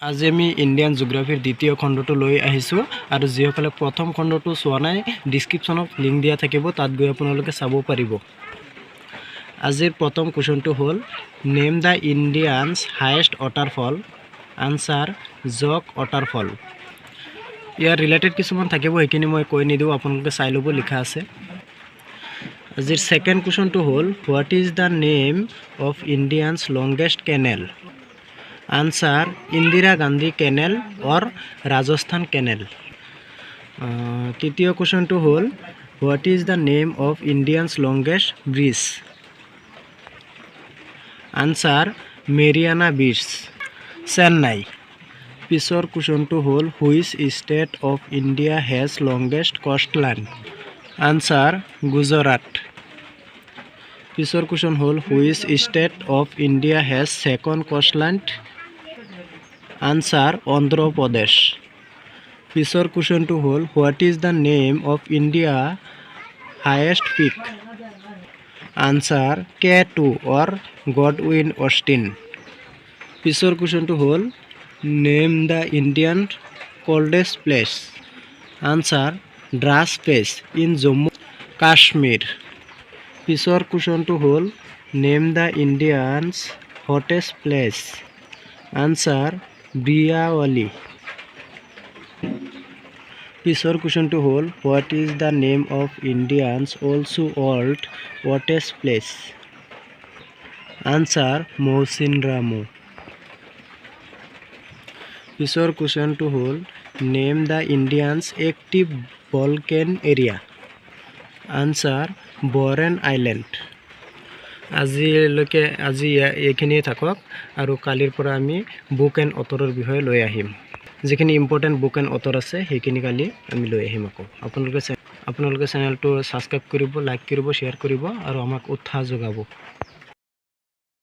আজি আমি ইণ্ডিয়ান জিঅ'গ্ৰাফিৰ দ্বিতীয় খণ্ডটো লৈ আহিছোঁ আৰু যিসকলে প্ৰথম খণ্ডটো চোৱা নাই ডিছক্ৰিপশ্যনত লিংক দিয়া থাকিব, তাত গৈ আপোনালোকে চাব পাৰিব। আজিৰ প্ৰথম কুৱেশ্যনটো হ'ল name the Indians highest waterfall. Answer jug waterfall. Year related কিছুমান থাকিব, সেইখিনি মই কৈ নিদিওঁ, আপোনালোকে চাই ল'ব, লিখা আছে। আজিৰ ছেকেণ্ড কুৱেশ্যনটো হ'ল what is the name of Indian's longest canal. Answer Indira Gandhi canal or Rajasthan canal. তৃতীয় কোশ্চেনটো হল what is the name of Indian's longest bridge. Answer মেরিয়ানা ব্রিজ, চেন্নাই। পিছৰ কোশ্চেনটো হল which state of India has longest coastline. Answer Gujarat. পিছৰ কোশ্চেন হল which state of India has second coastline. Answer Andhra Pradesh. পিছৰ কুৱেশ্যনটো হ'ল what is the name of India highest pick. Answer K2 or Godwin Austen. পিছৰ কুৱেশ্যনটো হ'ল name the Indian coldest place. Answer Dras place in Jammu Kashmir. পিছৰ কুৱেশ্যনটো হ'ল name the Indian's hottest place. Answer ব্ৰিয়াৱালী। পিছৰ কুৱেশ্যনটো হ'ল what is the name of Indian's also world wettest place. Answer Mawsynram. পিছৰ কুৱেশ্যনটো হ'ল name the Indian's active volcano area. Answer Barren Island. আজিলৈকে এইখিনিয়ে থাকক আৰু কালিৰ পৰা আমি বুক এণ্ড অথৰৰ বিষয়ে লৈ আহিম। যিখিনি ইম্পৰ্টেণ্ট বুক এণ্ড অথৰ আছে সেইখিনি কালি আমি লৈ আহিম আকৌ। আপোনালোকে চেনেলটো ছাবস্ক্ৰাইব কৰিব, লাইক কৰিব, শ্বেয়াৰ কৰিব আৰু আমাক উৎসাহ যোগাব।